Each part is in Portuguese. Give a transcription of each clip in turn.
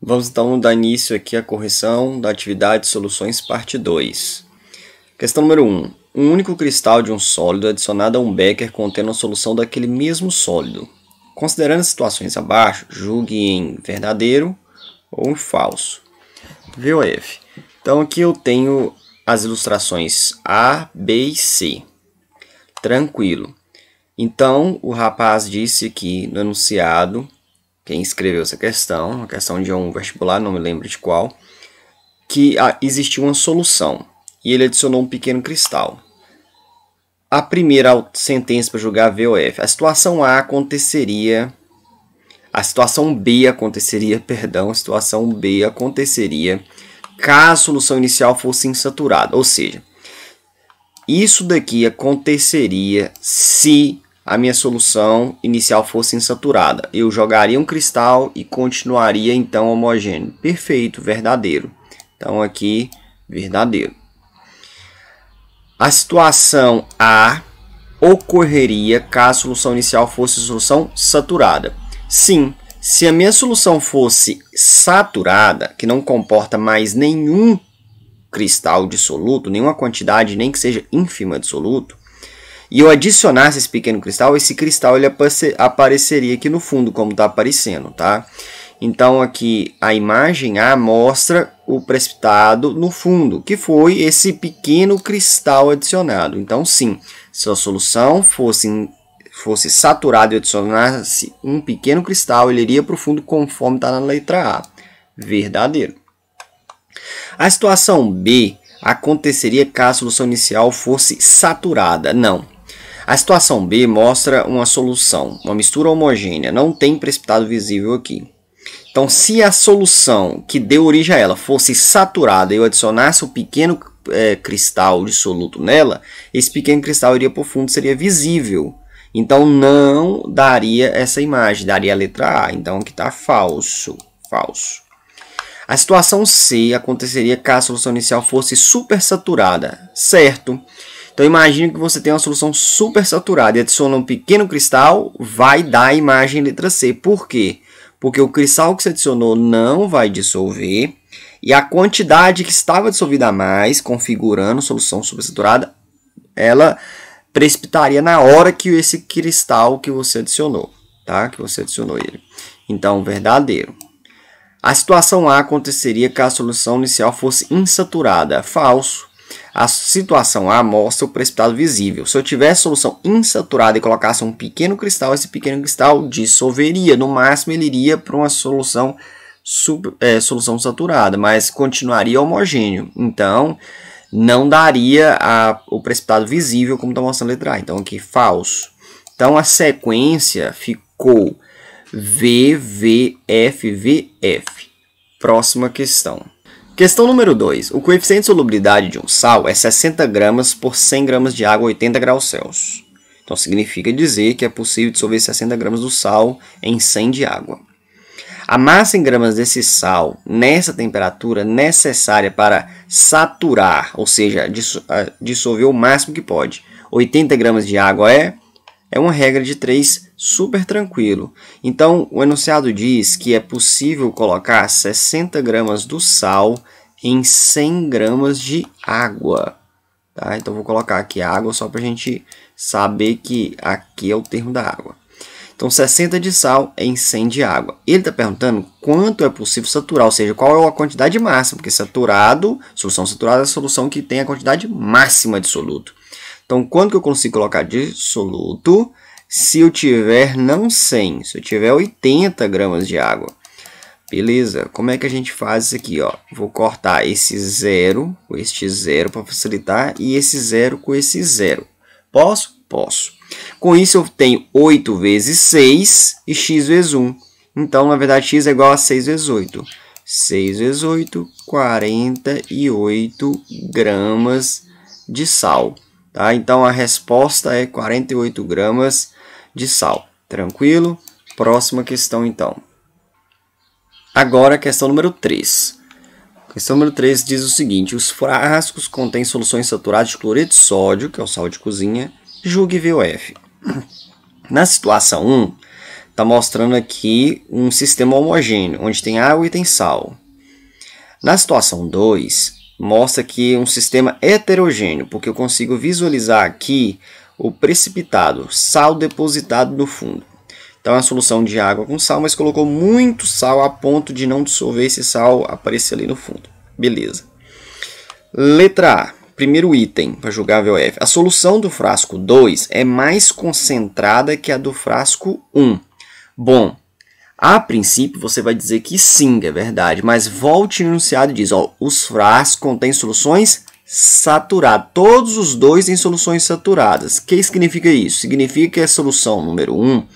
Vamos então dar início aqui à correção da atividade de soluções parte 2. Questão número 1. Um único cristal de um sólido adicionado a um becker contendo a solução daquele mesmo sólido. Considerando as situações abaixo, julgue em verdadeiro ou em falso. VOF. Então aqui eu tenho as ilustrações A, B e C. Tranquilo. Então o rapaz disse aqui no enunciado, quem escreveu essa questão, uma questão de um vestibular, não me lembro de qual, que existia uma solução e ele adicionou um pequeno cristal. A primeira sentença para julgar VOF. A situação A aconteceria, a situação B aconteceria caso a solução inicial fosse insaturada. Ou seja, isso daqui aconteceria se a minha solução inicial fosse insaturada. Eu jogaria um cristal e continuaria então homogêneo. Perfeito, verdadeiro. Então aqui, verdadeiro. A situação A ocorreria caso a solução inicial fosse solução saturada. Sim, se a minha solução fosse saturada, que não comporta mais nenhum cristal dissoluto, nenhuma quantidade, nem que seja ínfima dissoluto, e eu adicionasse esse pequeno cristal, esse cristal ele apareceria aqui no fundo, como está aparecendo, tá? Então aqui a imagem A mostra o precipitado no fundo, que foi esse pequeno cristal adicionado. Então sim, se a solução fosse saturada e adicionasse um pequeno cristal, ele iria para o fundo conforme está na letra A. Verdadeiro. A situação B aconteceria caso a solução inicial fosse saturada. Não. A situação B mostra uma solução, uma mistura homogênea, não tem precipitado visível aqui. Então, se a solução que deu origem a ela fosse saturada e eu adicionasse o pequeno cristal dissoluto nela, esse pequeno cristal iria para o fundo, seria visível. Então, não daria essa imagem, daria a letra A. Então, aqui está falso. Falso. A situação C aconteceria caso a solução inicial fosse supersaturada. Certo. Então, imagine que você tem uma solução supersaturada e adiciona um pequeno cristal, vai dar a imagem letra C. Por quê? Porque o cristal que você adicionou não vai dissolver e a quantidade que estava dissolvida a mais, configurando solução supersaturada, ela precipitaria na hora que esse cristal que você adicionou, tá? Que você adicionou ele. Então, verdadeiro. A situação A aconteceria caso a solução inicial fosse insaturada. Falso. A situação A mostra o precipitado visível. Se eu tivesse solução insaturada e colocasse um pequeno cristal, esse pequeno cristal dissolveria. No máximo, ele iria para uma solução saturada, mas continuaria homogêneo. Então, não daria o precipitado visível, como está mostrando a letra A. Então, aqui, falso. Então, a sequência ficou VVF. Próxima questão. Questão número 2. O coeficiente de solubilidade de um sal é 60 gramas por 100 gramas de água a 80 graus Celsius. Então, significa dizer que é possível dissolver 60 gramas do sal em 100 de água. A massa em gramas desse sal, nessa temperatura necessária para saturar, ou seja, dissolver o máximo que pode, 80 gramas de água é uma regra de 3 super tranquilo. Então, o enunciado diz que é possível colocar 60 gramas do sal em 100 gramas de água. Tá? Então, vou colocar aqui água só para a gente saber que aqui é o termo da água. Então, 60 de sal em 100 de água. Ele está perguntando quanto é possível saturar, ou seja, qual é a quantidade máxima, porque solução saturada é a solução que tem a quantidade máxima de soluto. Então, quanto que eu consigo colocar de soluto se eu tiver não 100, se eu tiver 80 gramas de água? Beleza, como é que a gente faz isso aqui? Ó? Vou cortar esse zero com este zero para facilitar e esse zero com esse zero. Posso? Posso. Com isso, eu tenho 8 vezes 6 e x vezes 1. Então, na verdade, x é igual a 6 vezes 8. 6 vezes 8, 48 gramas de sal. Tá? Então, a resposta é 48 gramas de sal. Tranquilo? Próxima questão, então. Agora, a questão número 3. A questão número 3 diz o seguinte. Os frascos contêm soluções saturadas de cloreto de sódio, que é o sal de cozinha. Julgue VOF. Na situação 1, está mostrando aqui um sistema homogêneo, onde tem água e tem sal. Na situação 2, mostra aqui um sistema heterogêneo, porque eu consigo visualizar aqui o precipitado, sal depositado no fundo. Então é uma solução de água com sal, mas colocou muito sal a ponto de não dissolver esse sal aparecer ali no fundo. Beleza. Letra A, primeiro item para julgar a VOF. A solução do frasco 2 é mais concentrada que a do frasco 1. Bom, a princípio você vai dizer que sim, é verdade, mas volte no enunciado e diz, ó, os frascos contêm soluções saturadas. Todos os dois têm soluções saturadas. O que significa isso? Significa que a solução número 1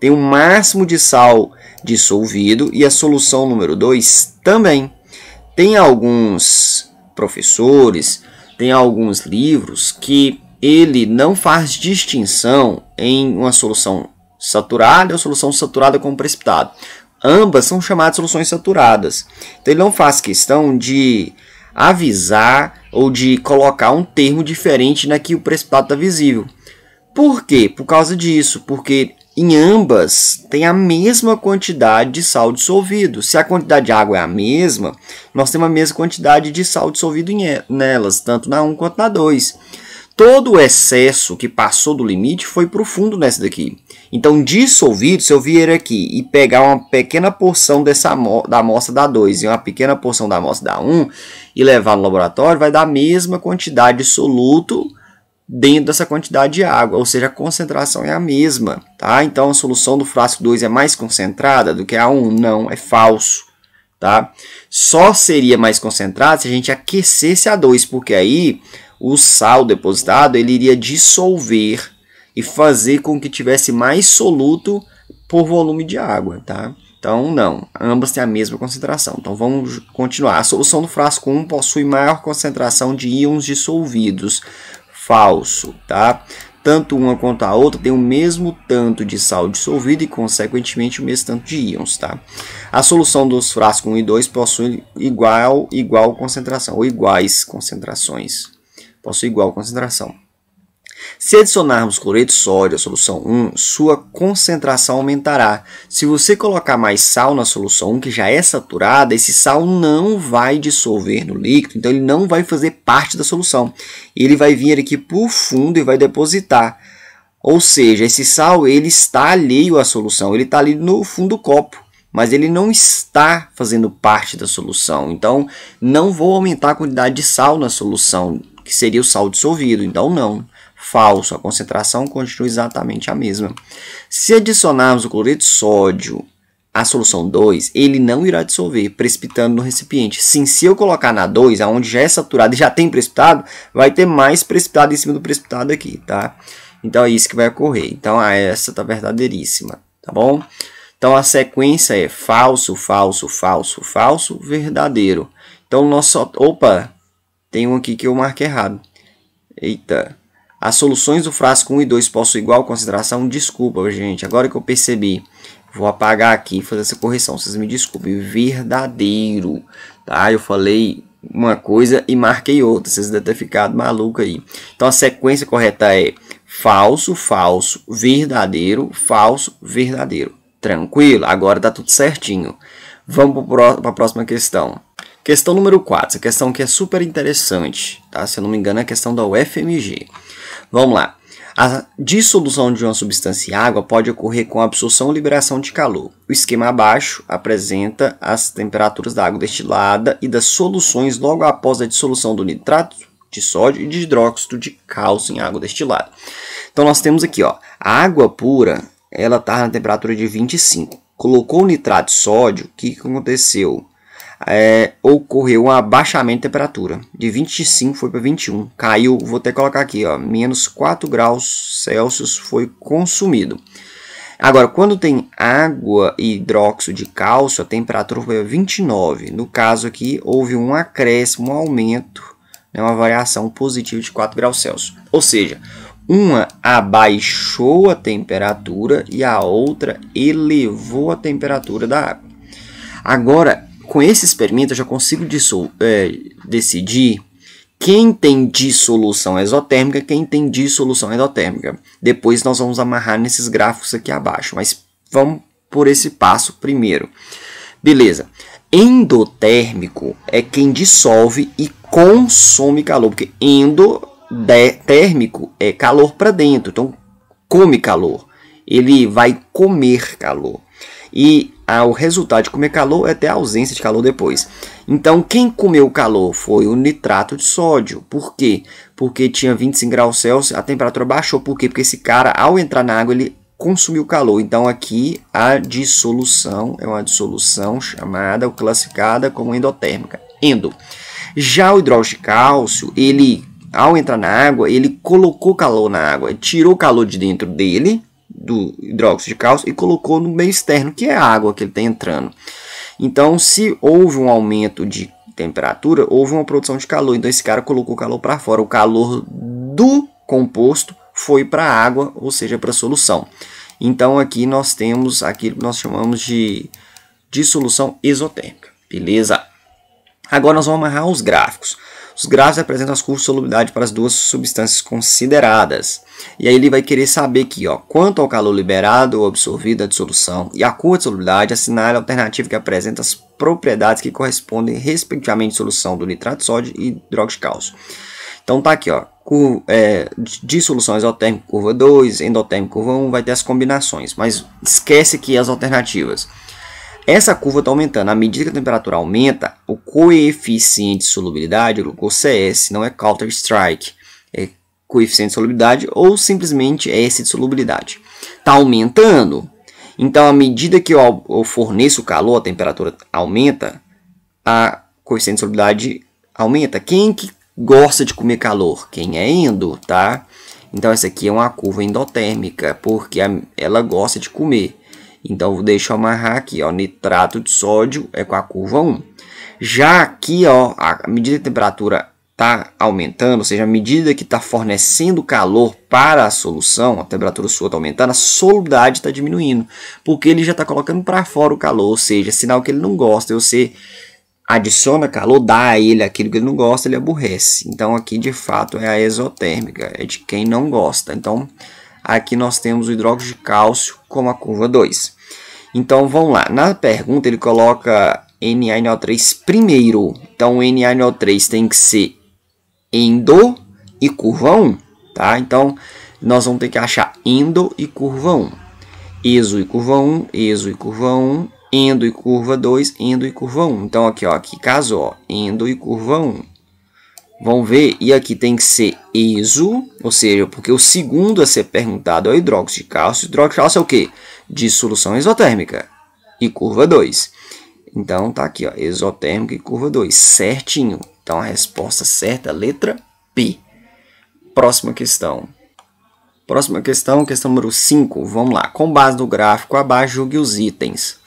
tem o máximo de sal dissolvido e a solução número 2 também. Tem alguns professores, tem alguns livros que ele não faz distinção em uma solução saturada ou solução saturada com precipitado. Ambas são chamadas de soluções saturadas. Então ele não faz questão de avisar ou de colocar um termo diferente na que o precipitado está visível. Por quê? Por causa disso, porque em ambas tem a mesma quantidade de sal dissolvido. Se a quantidade de água é a mesma, nós temos a mesma quantidade de sal dissolvido nelas, tanto na 1 quanto na 2. Todo o excesso que passou do limite foi para o fundo nessa daqui. Então, dissolvido, se eu vier aqui e pegar uma pequena porção da amostra da 2 e uma pequena porção da amostra da 1 e levar no laboratório, vai dar a mesma quantidade de soluto dentro dessa quantidade de água, ou seja, a concentração é a mesma, tá? Então a solução do frasco 2 é mais concentrada do que a 1? Não, é falso, tá? Só seria mais concentrada se a gente aquecesse a 2, porque aí o sal depositado ele iria dissolver e fazer com que tivesse mais soluto por volume de água, tá? Então não, ambas têm a mesma concentração. Então vamos continuar. A solução do frasco 1 possui maior concentração de íons dissolvidos. Falso, tá? Tanto uma quanto a outra tem o mesmo tanto de sal dissolvido e, consequentemente, o mesmo tanto de íons, tá? A solução dos frascos 1 e 2 possui igual concentração, ou iguais concentrações. Possui igual concentração. Se adicionarmos cloreto de sódio à solução 1, sua concentração aumentará. Se você colocar mais sal na solução 1, que já é saturada, esse sal não vai dissolver no líquido, então ele não vai fazer parte da solução. Ele vai vir aqui por fundo e vai depositar. Ou seja, esse sal ele está alheio à solução, ele está ali no fundo do copo, mas ele não está fazendo parte da solução. Então, não vou aumentar a quantidade de sal na solução, que seria o sal dissolvido, então não. Falso, a concentração continua exatamente a mesma. Se adicionarmos o cloreto de sódio à solução 2, ele não irá dissolver, precipitando no recipiente. Sim, se eu colocar na 2, onde já é saturado e já tem precipitado, vai ter mais precipitado em cima do precipitado aqui, tá? Então é isso que vai ocorrer. Então essa está verdadeiríssima, tá bom? Então a sequência é falso, falso, falso, falso, verdadeiro. Então nosso... Opa, tem um aqui que eu marquei errado. Eita... As soluções do frasco 1 e 2 possuem igual concentração? Desculpa, gente. Agora que eu percebi, vou apagar aqui e fazer essa correção. Vocês me desculpem. Verdadeiro. Tá? Eu falei uma coisa e marquei outra. Vocês devem ter ficado maluco aí. Então a sequência correta é falso, falso, verdadeiro, falso, verdadeiro. Tranquilo? Agora tá tudo certinho. Vamos para a próxima questão. Questão número 4. Essa questão aqui é super interessante. Tá? Se eu não me engano, é a questão da UFMG. Vamos lá. A dissolução de uma substância em água pode ocorrer com absorção ou liberação de calor. O esquema abaixo apresenta as temperaturas da água destilada e das soluções logo após a dissolução do nitrato de sódio e de hidróxido de cálcio em água destilada. Então nós temos aqui, ó, a água pura, ela está na temperatura de 25. Colocou o nitrato de sódio, o que aconteceu? Ocorreu um abaixamento de temperatura, de 25 foi para 21, caiu, vou até colocar aqui, ó, menos 4 graus Celsius foi consumido. Agora, quando tem água e hidróxido de cálcio, a temperatura foi a 29, no caso aqui houve um acréscimo, um aumento, né, uma variação positiva de 4 graus Celsius, ou seja, uma abaixou a temperatura e a outra elevou a temperatura da água. Agora, com esse experimento eu já consigo decidir quem tem dissolução exotérmica e quem tem dissolução endotérmica. Depois nós vamos amarrar nesses gráficos aqui abaixo, mas vamos por esse passo primeiro. Beleza. Endotérmico é quem dissolve e consome calor, porque endotérmico é calor para dentro, então come calor. Ele vai comer calor. E o resultado de comer calor é ter a ausência de calor depois. Então, quem comeu calor foi o nitrato de sódio. Por quê? Porque tinha 25 graus Celsius, a temperatura baixou. Por quê? Porque esse cara, ao entrar na água, ele consumiu calor. Então, aqui, a dissolução é uma dissolução chamada ou classificada como endotérmica. Endo. Já o hidróxido de cálcio, ele, ao entrar na água, ele colocou calor na água. Tirou o calor de dentro dele, do hidróxido de cálcio, e colocou no meio externo, que é a água que ele está entrando. Então, se houve um aumento de temperatura, houve uma produção de calor. Então, esse cara colocou o calor para fora. O calor do composto foi para a água, ou seja, para a solução. Então, aqui nós temos aquilo que nós chamamos de dissolução exotérmica. Beleza? Agora nós vamos amarrar os gráficos. Os gráficos apresentam as curvas de solubilidade para as duas substâncias consideradas. E aí ele vai querer saber aqui, ó, quanto ao calor liberado ou absorvido da dissolução. E a curva de solubilidade assinala a alternativa que apresenta as propriedades que correspondem respectivamente à solução do nitrato de sódio e hidróxido de cálcio. Então tá aqui, ó, dissolução exotérmica, curva 2, endotérmica, curva 1, vai ter as combinações. Mas esquece aqui as alternativas. Essa curva está aumentando. À medida que a temperatura aumenta, o coeficiente de solubilidade, o CS, não é Counter-Strike, é coeficiente de solubilidade ou simplesmente S de solubilidade. Está aumentando. Então, à medida que eu forneço calor, a temperatura aumenta, a coeficiente de solubilidade aumenta. Quem que gosta de comer calor? Quem é endo, tá? Então, essa aqui é uma curva endotérmica, porque ela gosta de comer. Então, deixa eu amarrar aqui, ó, nitrato de sódio é com a curva 1. Já aqui, ó, à medida que a temperatura está aumentando, ou seja, à medida que está fornecendo calor para a solução, a temperatura sua está aumentando, a solubilidade está diminuindo, porque ele já está colocando para fora o calor, ou seja, sinal que ele não gosta. Você adiciona calor, dá a ele aquilo que ele não gosta, ele aborrece. Então, aqui, de fato, é a exotérmica, é de quem não gosta. Então, aqui nós temos o hidróxido de cálcio como a curva 2. Então, vamos lá. Na pergunta, ele coloca NaNO3 primeiro. Então, o NaNO3 tem que ser endo e curva 1. Tá? Então, nós vamos ter que achar endo e curva 1. Exo e curva 1, exo e curva 1, endo e curva 2, endo e curva 1. Então, aqui, ó, aqui casou, ó, endo e curva 1. Vamos ver, e aqui tem que ser exo, ou seja, porque o segundo a ser perguntado é o hidróxido de cálcio. Hidróxido de cálcio é o quê? Dissolução exotérmica e curva 2. Então, tá aqui, ó, exotérmica e curva 2, certinho. Então, a resposta certa é a letra P. Próxima questão. Próxima questão, questão número 5. Vamos lá. Com base no gráfico abaixo, julgue os itens.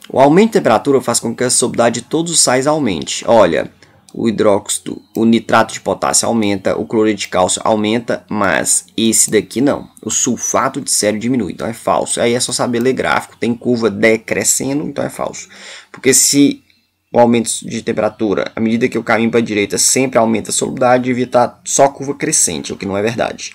O aumento de temperatura faz com que a solubilidade de todos os sais aumente. Olha, o hidróxido, o nitrato de potássio aumenta, o cloreto de cálcio aumenta, mas esse daqui não. O sulfato de sódio diminui, então é falso. Aí é só saber ler gráfico, tem curva decrescendo, então é falso. Porque se o aumento de temperatura, à medida que eu caminho para a direita, sempre aumenta a solubilidade, devia estar só curva crescente, o que não é verdade.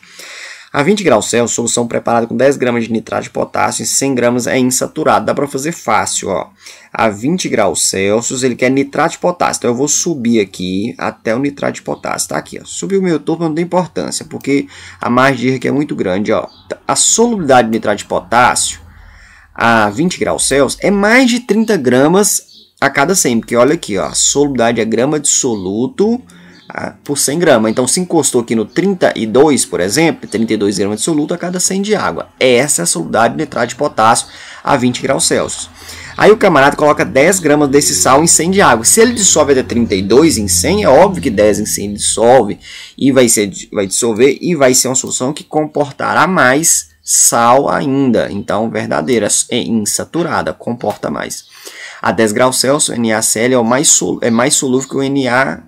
A 20 graus Celsius, solução preparada com 10 gramas de nitrato de potássio e 100 gramas é insaturado. Dá para fazer fácil, ó. A 20 graus Celsius, ele quer nitrato de potássio. Então, eu vou subir aqui até o nitrato de potássio. Tá aqui, ó. Subir o meu topo não tem importância, porque a margem de erro aqui é muito grande, ó. A solubilidade de nitrato de potássio a 20 graus Celsius é mais de 30 gramas a cada 100. Porque olha aqui, ó. A solubilidade é grama de soluto por 100 gramas. Então, se encostou aqui no 32, por exemplo, 32 gramas de soluto a cada 100 de água. Essa é a solubilidade de nitrato de potássio a 20 graus Celsius. Aí o camarada coloca 10 gramas desse sal em 100 de água. Se ele dissolve até 32 em 100, é óbvio que 10 em 100 ele dissolve e vai dissolver e vai ser uma solução que comportará mais sal ainda. Então, verdadeira, é insaturada, comporta mais. A 10 graus Celsius, o NaCl é mais solúvel que o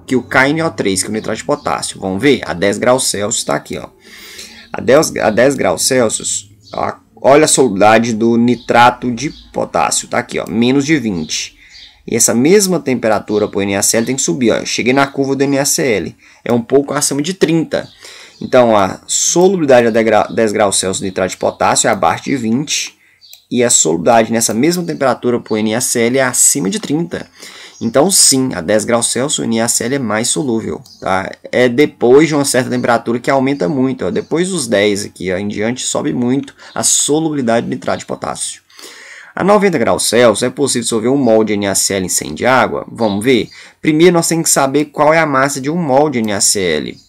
que o KNO3, que é o nitrato de potássio. Vamos ver? A 10 graus Celsius está aqui, ó. A 10 graus Celsius, ó, olha a solubilidade do nitrato de potássio, tá aqui, ó, menos de 20. E essa mesma temperatura para o NaCl tem que subir, ó. Cheguei na curva do NaCl, é um pouco acima de 30. Então, a solubilidade a 10 graus Celsius do nitrato de potássio é abaixo de 20. e a solubilidade nessa mesma temperatura para o NaCl é acima de 30. Então sim, a 10 graus Celsius o NaCl é mais solúvel. Tá? É depois de uma certa temperatura que aumenta muito. Ó. Depois dos 10 aqui ó, em diante sobe muito a solubilidade do nitrato de potássio. A 90 graus Celsius é possível dissolver um mol de NaCl em 100 de água? Vamos ver. Primeiro nós temos que saber qual é a massa de um mol de NaCl.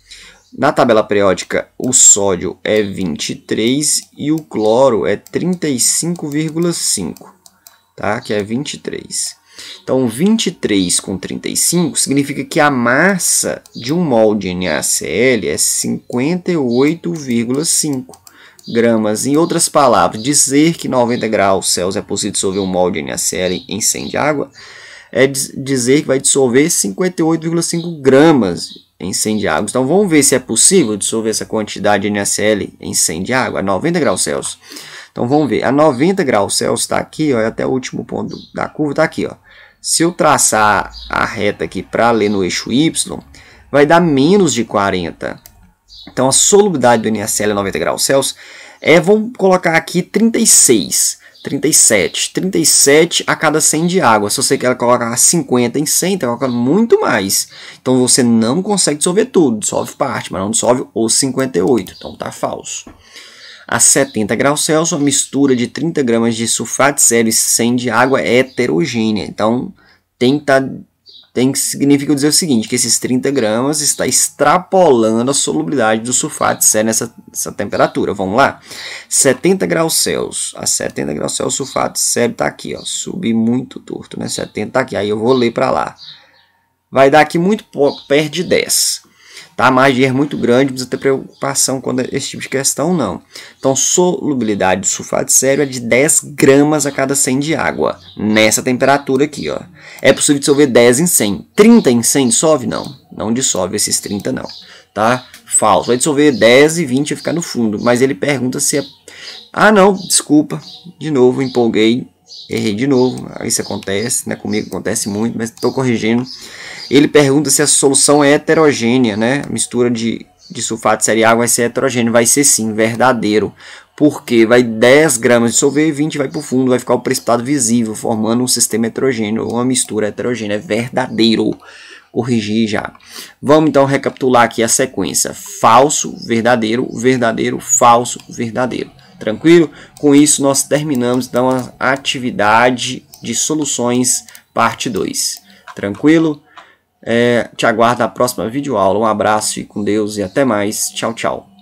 Na tabela periódica, o sódio é 23 e o cloro é 35,5, tá? Que é 23. Então, 23 com 35 significa que a massa de um mol de NaCl é 58,5 gramas. Em outras palavras, dizer que 90 graus Celsius é possível dissolver um mol de NaCl em 100 de água é dizer que vai dissolver 58,5 gramas em 100 de água. Então, vamos ver se é possível dissolver essa quantidade de NaCl em 100 de água a 90 graus Celsius. Então, vamos ver. A 90 graus Celsius está aqui, ó, até o último ponto da curva está aqui. Ó. Se eu traçar a reta aqui para ler no eixo Y, vai dar menos de 40. Então, a solubilidade do NaCl a 90 graus Celsius é, vamos colocar aqui 36. 37 a cada 100 de água. Se você quer colocar 50 em 100, está colocando muito mais. Então você não consegue dissolver tudo. Dissolve parte, mas não dissolve os 58. Então está falso. A 70 graus Celsius, a mistura de 30 gramas de sulfato de sélio e 100 de água é heterogênea. Então significa dizer o seguinte, que esses 30 gramas está extrapolando a solubilidade do sulfato de sélio nessa temperatura. Vamos lá? 70 graus Celsius. A 70 graus Celsius, o sulfato de sélio está aqui. Ó, subi muito torto, né? 70 está aqui. Aí eu vou ler para lá. Vai dar aqui muito perto de 10. Tá? A margem de erro muito grande, não precisa ter preocupação com esse tipo de questão, não. Então, solubilidade do sulfato de sélio é de 10 gramas a cada 100 de água. Nessa temperatura aqui, ó. É possível dissolver 10 em 100. 30 em 100 dissolve? Não. Não dissolve esses 30, não. Tá? Falso. Vai dissolver 10 e 20 e ficar no fundo. Mas ele pergunta se é... Ah, não. Desculpa. De novo, empolguei. Errei de novo. Isso acontece, né? Comigo acontece muito, mas estou corrigindo. Ele pergunta se a solução é heterogênea, né? A mistura de sulfato de sélio e água vai ser heterogênea. Vai ser sim, verdadeiro. Porque vai 10 gramas de dissolver e 20 vai para o fundo, vai ficar o precipitado visível, formando um sistema heterogêneo, uma mistura heterogênea. É verdadeiro. Corrigir já. Vamos então recapitular aqui a sequência. Falso, verdadeiro, verdadeiro, falso, verdadeiro. Tranquilo? Com isso nós terminamos então a atividade de soluções parte 2. Tranquilo? Te aguardo na próxima videoaula. Um abraço, fique com Deus e até mais. Tchau, tchau.